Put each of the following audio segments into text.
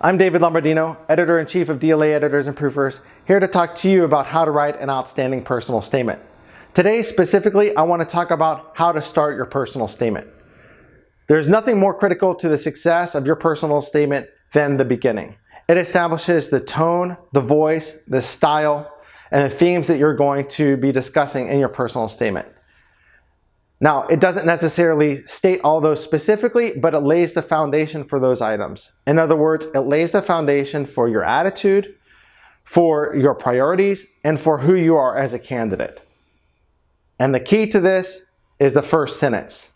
I'm David Lombardino, Editor-in-Chief of DLA Editors and Proofers, here to talk to you about how to write an outstanding personal statement. Today, specifically, I want to talk about how to start your personal statement. There's nothing more critical to the success of your personal statement than the beginning. It establishes the tone, the voice, the style, and the themes that you're going to be discussing in your personal statement. Now, it doesn't necessarily state all those specifically, but it lays the foundation for those items. In other words, it lays the foundation for your attitude, for your priorities, and for who you are as a candidate. And the key to this is the first sentence.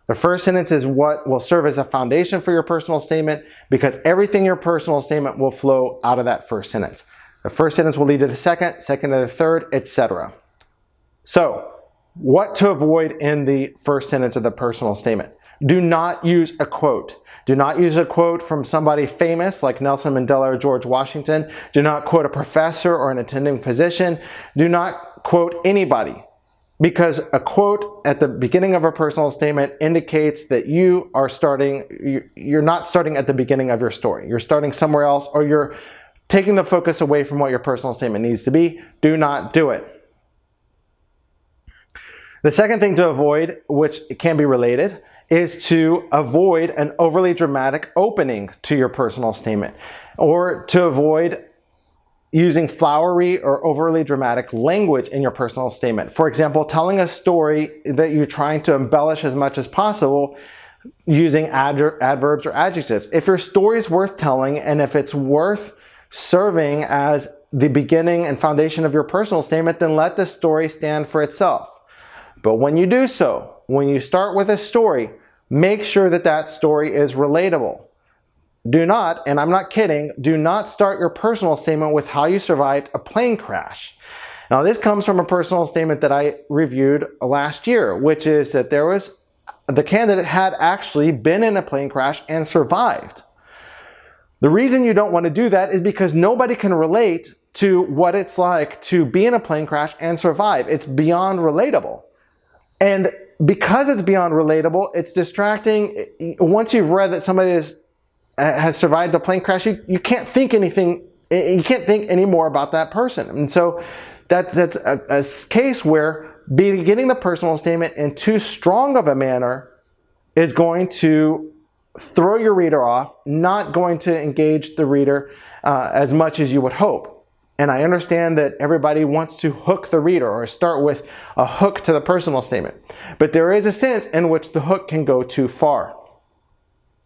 The first sentence is what will serve as a foundation for your personal statement, because everything in your personal statement will flow out of that first sentence. The first sentence will lead to the second to the third, etc. So, what to avoid in the first sentence of the personal statement? Do not use a quote. Do not use a quote from somebody famous like Nelson Mandela or George Washington. Do not quote a professor or an attending physician. Do not quote anybody, because a quote at the beginning of a personal statement indicates that you're not starting at the beginning of your story. You're starting somewhere else, or you're taking the focus away from what your personal statement needs to be. Do not do it. The second thing to avoid, which can be related, is to avoid an overly dramatic opening to your personal statement, or to avoid using flowery or overly dramatic language in your personal statement. For example, telling a story that you're trying to embellish as much as possible using adverbs or adjectives. If your story is worth telling, and if it's worth serving as the beginning and foundation of your personal statement, then let the story stand for itself. But when you do so, when you start with a story, make sure that that story is relatable. Do not, and I'm not kidding, do not start your personal statement with how you survived a plane crash. Now, this comes from a personal statement that I reviewed last year, which is that the candidate had actually been in a plane crash and survived. The reason you don't want to do that is because nobody can relate to what it's like to be in a plane crash and survive. It's beyond relatable. And because it's beyond relatable, it's distracting. Once you've read that somebody has survived a plane crash, you can't think anything. You can't think any more about that person. And so that's a case where beginning the personal statement in too strong of a manner is going to throw your reader off, not going to engage the reader as much as you would hope. And I understand that everybody wants to hook the reader or start with a hook to the personal statement. But there is a sense in which the hook can go too far.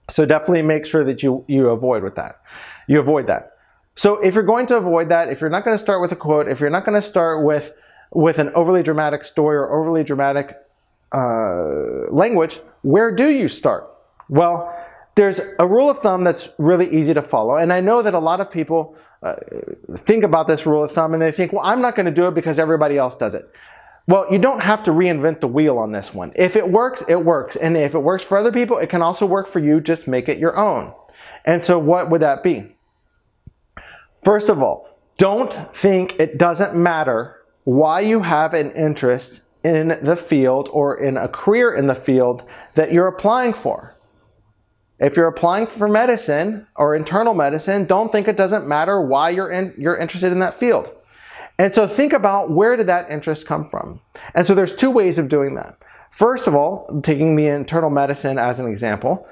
So definitely make sure that you avoid that. So if you're going to avoid that, if you're not going to start with a quote, if you're not going to start with an overly dramatic story or overly dramatic language, where do you start? Well, there's a rule of thumb that's really easy to follow. And I know that a lot of people think about this rule of thumb and they think, well, I'm not going to do it because everybody else does it. Well, you don't have to reinvent the wheel on this one. If it works, it works. And if it works for other people, it can also work for you. Just make it your own. And so what would that be? First of all, don't think it doesn't matter why you have an interest in the field or in a career in the field that you're applying for. If you're applying for medicine or internal medicine, don't think it doesn't matter why you're interested in that field. And so think about, where did that interest come from? And so there's two ways of doing that. First of all, taking the internal medicine as an example,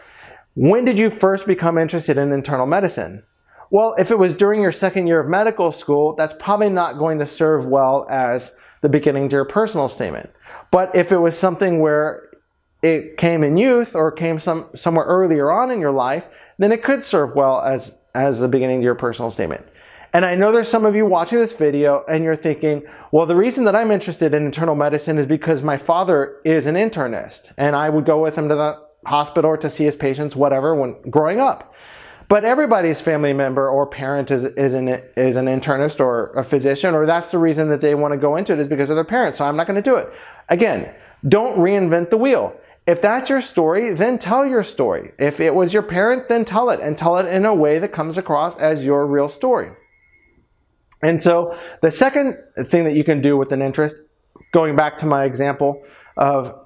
when did you first become interested in internal medicine? Well, if it was during your second year of medical school, that's probably not going to serve well as the beginning to your personal statement. But if it was something where it came in youth or came somewhere earlier on in your life, then it could serve well as the beginning to your personal statement. And I know there's some of you watching this video and you're thinking, well, the reason that I'm interested in internal medicine is because my father is an internist and I would go with him to the hospital or to see his patients, whatever, when growing up. But everybody's family member or parent is an internist or a physician, or that's the reason that they want to go into it, is because of their parents. So I'm not going to do it. Again, don't reinvent the wheel. If that's your story, then tell your story. If it was your parent, then tell it, and tell it in a way that comes across as your real story. And so the second thing that you can do with an interest, going back to my example of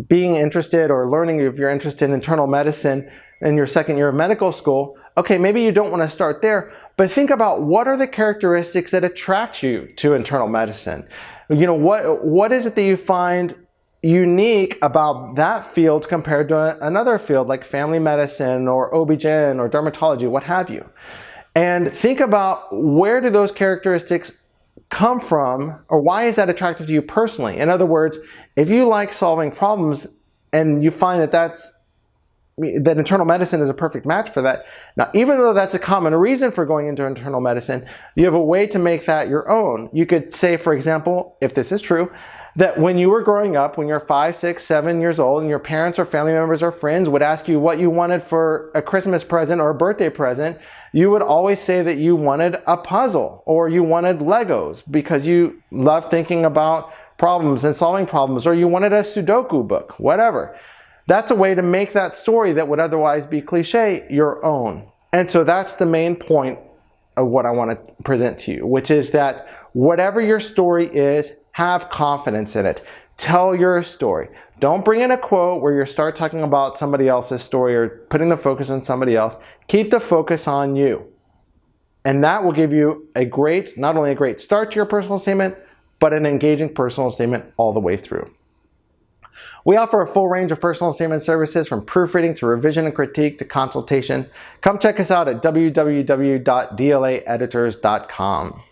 being interested or learning if you're interested in internal medicine in your second year of medical school, Okay, maybe you don't want to start there, but think about what are the characteristics that attract you to internal medicine. What is it that you find unique about that field compared to another field like family medicine or OB-GYN or dermatology, what have you. And think about where do those characteristics come from, or why is that attractive to you personally? In other words, if you like solving problems and you find that internal medicine is a perfect match for that. Now, even though that's a common reason for going into internal medicine, you have a way to make that your own. You could say, for example, if this is true, that when you were growing up, when you're 5, 6, 7 years old, and your parents or family members or friends would ask you what you wanted for a Christmas present or a birthday present, you would always say that you wanted a puzzle or you wanted Legos because you love thinking about problems and solving problems, or you wanted a Sudoku book, whatever. That's a way to make that story that would otherwise be cliche your own. And so that's the main point of what I want to present to you, which is that whatever your story is, have confidence in it. Tell your story. Don't bring in a quote where you start talking about somebody else's story or putting the focus on somebody else. Keep the focus on you. And that will give you not only a great start to your personal statement, but an engaging personal statement all the way through. We offer a full range of personal statement services from proofreading to revision and critique to consultation. Come check us out at www.dlaeditors.com.